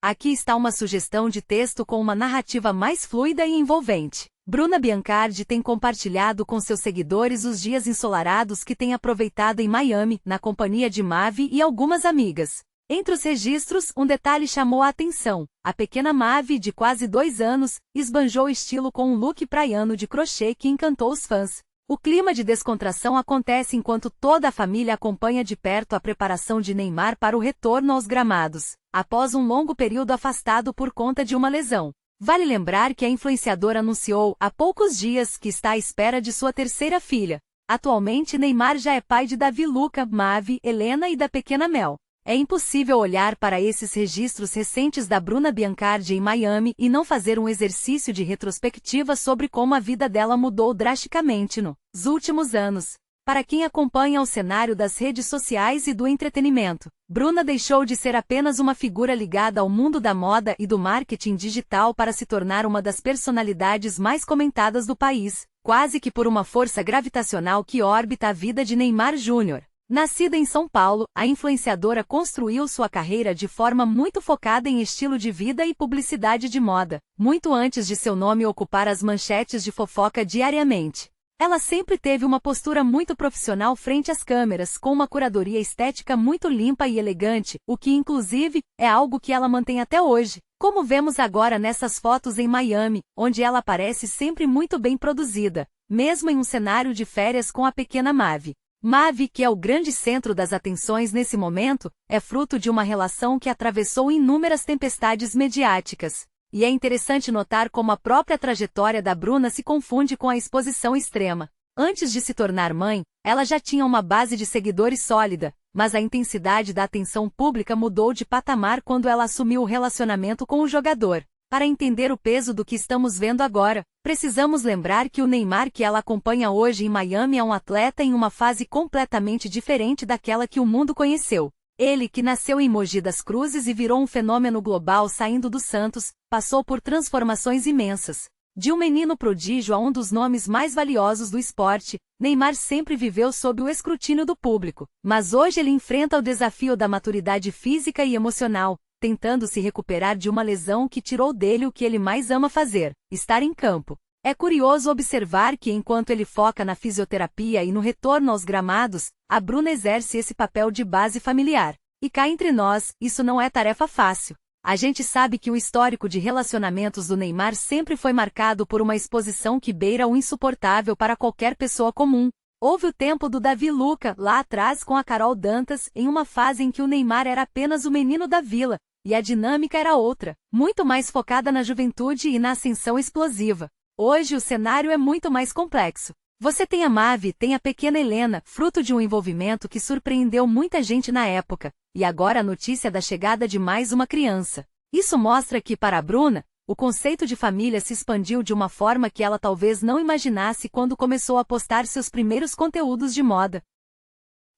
Aqui está uma sugestão de texto com uma narrativa mais fluida e envolvente. Bruna Biancardi tem compartilhado com seus seguidores os dias ensolarados que tem aproveitado em Miami, na companhia de Mavi e algumas amigas. Entre os registros, um detalhe chamou a atenção. A pequena Mavi, de quase 2 anos, esbanjou o estilo com um look praiano de crochê que encantou os fãs. O clima de descontração acontece enquanto toda a família acompanha de perto a preparação de Neymar para o retorno aos gramados, após um longo período afastado por conta de uma lesão. Vale lembrar que a influenciadora anunciou há poucos dias que está à espera de sua terceira filha. Atualmente, Neymar já é pai de Davi Luca, Mavi, Helena e da pequena Mel. É impossível olhar para esses registros recentes da Bruna Biancardi em Miami e não fazer um exercício de retrospectiva sobre como a vida dela mudou drasticamente nos últimos anos. Para quem acompanha o cenário das redes sociais e do entretenimento, Bruna deixou de ser apenas uma figura ligada ao mundo da moda e do marketing digital para se tornar uma das personalidades mais comentadas do país, quase que por uma força gravitacional que orbita a vida de Neymar Júnior. Nascida em São Paulo, a influenciadora construiu sua carreira de forma muito focada em estilo de vida e publicidade de moda, muito antes de seu nome ocupar as manchetes de fofoca diariamente. Ela sempre teve uma postura muito profissional frente às câmeras, com uma curadoria estética muito limpa e elegante, o que inclusive é algo que ela mantém até hoje, como vemos agora nessas fotos em Miami, onde ela parece sempre muito bem produzida, mesmo em um cenário de férias com a pequena Mavi. Mavi, que é o grande centro das atenções nesse momento, é fruto de uma relação que atravessou inúmeras tempestades mediáticas. E é interessante notar como a própria trajetória da Bruna se confunde com a exposição extrema. Antes de se tornar mãe, ela já tinha uma base de seguidores sólida, mas a intensidade da atenção pública mudou de patamar quando ela assumiu o relacionamento com o jogador. Para entender o peso do que estamos vendo agora, precisamos lembrar que o Neymar que ela acompanha hoje em Miami é um atleta em uma fase completamente diferente daquela que o mundo conheceu. Ele, que nasceu em Mogi das Cruzes e virou um fenômeno global saindo do Santos, passou por transformações imensas. De um menino prodígio a um dos nomes mais valiosos do esporte, Neymar sempre viveu sob o escrutínio do público, mas hoje ele enfrenta o desafio da maturidade física e emocional, tentando se recuperar de uma lesão que tirou dele o que ele mais ama fazer, estar em campo. É curioso observar que enquanto ele foca na fisioterapia e no retorno aos gramados, a Bruna exerce esse papel de base familiar. E cá entre nós, isso não é tarefa fácil. A gente sabe que o histórico de relacionamentos do Neymar sempre foi marcado por uma exposição que beira o insuportável para qualquer pessoa comum. Houve o tempo do Davi Luca, lá atrás com a Carol Dantas, em uma fase em que o Neymar era apenas o menino da vila, e a dinâmica era outra, muito mais focada na juventude e na ascensão explosiva. Hoje o cenário é muito mais complexo. Você tem a Mavi, tem a pequena Helena, fruto de um envolvimento que surpreendeu muita gente na época, e agora a notícia da chegada de mais uma criança. Isso mostra que, para a Bruna, o conceito de família se expandiu de uma forma que ela talvez não imaginasse quando começou a postar seus primeiros conteúdos de moda.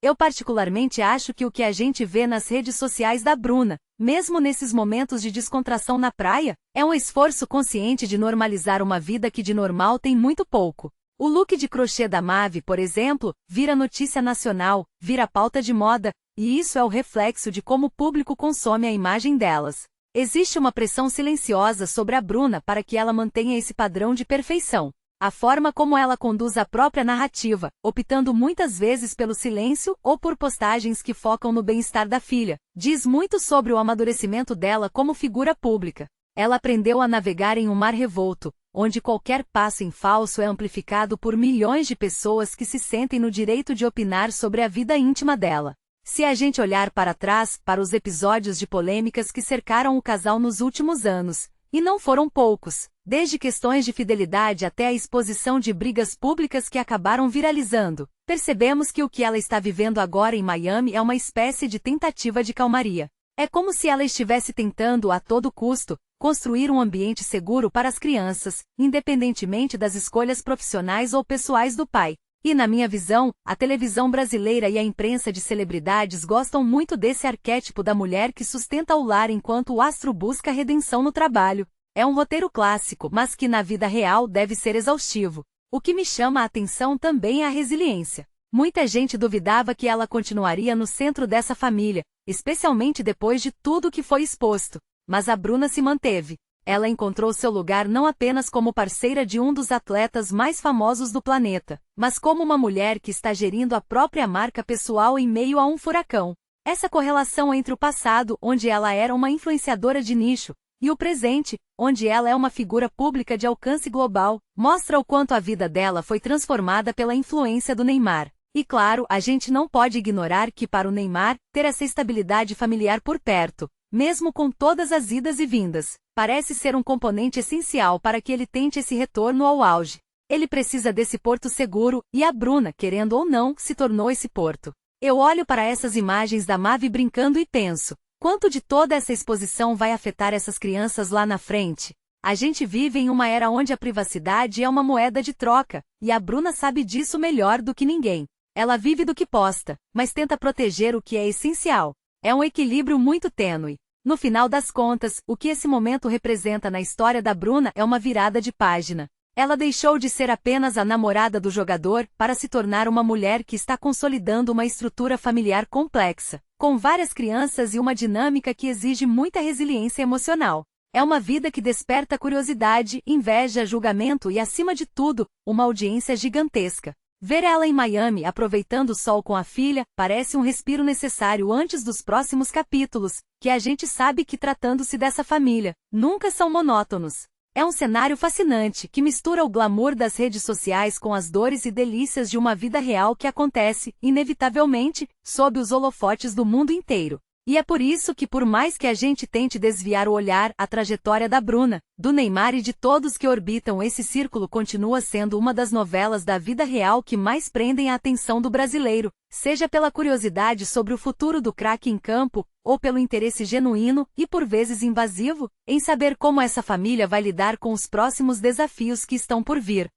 Eu particularmente acho que o que a gente vê nas redes sociais da Bruna, mesmo nesses momentos de descontração na praia, é um esforço consciente de normalizar uma vida que de normal tem muito pouco. O look de crochê da Mavi, por exemplo, vira notícia nacional, vira pauta de moda, e isso é o reflexo de como o público consome a imagem delas. Existe uma pressão silenciosa sobre a Bruna para que ela mantenha esse padrão de perfeição. A forma como ela conduz a própria narrativa, optando muitas vezes pelo silêncio ou por postagens que focam no bem-estar da filha, diz muito sobre o amadurecimento dela como figura pública. Ela aprendeu a navegar em um mar revolto, onde qualquer passo em falso é amplificado por milhões de pessoas que se sentem no direito de opinar sobre a vida íntima dela. Se a gente olhar para trás, para os episódios de polêmicas que cercaram o casal nos últimos anos, e não foram poucos, desde questões de fidelidade até a exposição de brigas públicas que acabaram viralizando, percebemos que o que ela está vivendo agora em Miami é uma espécie de tentativa de calmaria. É como se ela estivesse tentando, a todo custo, construir um ambiente seguro para as crianças, independentemente das escolhas profissionais ou pessoais do pai. E na minha visão, a televisão brasileira e a imprensa de celebridades gostam muito desse arquétipo da mulher que sustenta o lar enquanto o astro busca redenção no trabalho. É um roteiro clássico, mas que na vida real deve ser exaustivo. O que me chama a atenção também é a resiliência. Muita gente duvidava que ela continuaria no centro dessa família, especialmente depois de tudo que foi exposto. mas a Bruna se manteve. Ela encontrou seu lugar não apenas como parceira de um dos atletas mais famosos do planeta, mas como uma mulher que está gerindo a própria marca pessoal em meio a um furacão. Essa correlação entre o passado, onde ela era uma influenciadora de nicho, e o presente, onde ela é uma figura pública de alcance global, mostra o quanto a vida dela foi transformada pela influência do Neymar. E claro, a gente não pode ignorar que para o Neymar, ter essa estabilidade familiar por perto, mesmo com todas as idas e vindas, parece ser um componente essencial para que ele tente esse retorno ao auge. Ele precisa desse porto seguro, e a Bruna, querendo ou não, se tornou esse porto. Eu olho para essas imagens da Mavi brincando e penso, quanto de toda essa exposição vai afetar essas crianças lá na frente? A gente vive em uma era onde a privacidade é uma moeda de troca, e a Bruna sabe disso melhor do que ninguém. Ela vive do que posta, mas tenta proteger o que é essencial. É um equilíbrio muito tênue. No final das contas, o que esse momento representa na história da Bruna é uma virada de página. Ela deixou de ser apenas a namorada do jogador para se tornar uma mulher que está consolidando uma estrutura familiar complexa, com várias crianças e uma dinâmica que exige muita resiliência emocional. É uma vida que desperta curiosidade, inveja, julgamento e, acima de tudo, uma audiência gigantesca. Ver ela em Miami aproveitando o sol com a filha parece um respiro necessário antes dos próximos capítulos, que a gente sabe que, tratando-se dessa família, nunca são monótonos. É um cenário fascinante que mistura o glamour das redes sociais com as dores e delícias de uma vida real que acontece, inevitavelmente, sob os holofotes do mundo inteiro. E é por isso que, por mais que a gente tente desviar o olhar, a trajetória da Bruna, do Neymar e de todos que orbitam esse círculo continua sendo uma das novelas da vida real que mais prendem a atenção do brasileiro, seja pela curiosidade sobre o futuro do craque em campo, ou pelo interesse genuíno, e por vezes invasivo, em saber como essa família vai lidar com os próximos desafios que estão por vir.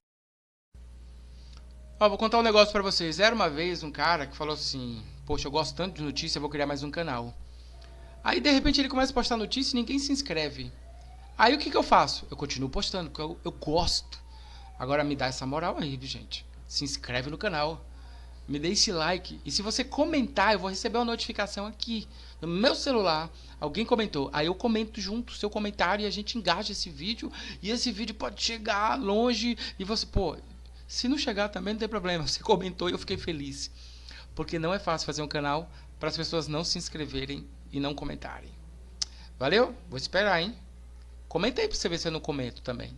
Ó, vou contar um negócio pra vocês. Era uma vez um cara que falou assim: poxa, eu gosto tanto de notícia, eu vou criar mais um canal. Aí de repente ele começa a postar notícia e ninguém se inscreve. Aí o que eu faço? Eu continuo postando, porque eu gosto. Agora me dá essa moral aí, gente. Se inscreve no canal. Me dê esse like. E se você comentar, eu vou receber uma notificação aqui no meu celular. Alguém comentou. Aí eu comento junto o seu comentário e a gente engaja esse vídeo. E esse vídeo pode chegar longe. E você, pô, se não chegar também não tem problema. Você comentou e eu fiquei feliz. Porque não é fácil fazer um canal para as pessoas não se inscreverem e não comentarem. Valeu? Vou esperar, hein? Comenta aí pra você ver se eu não comento também.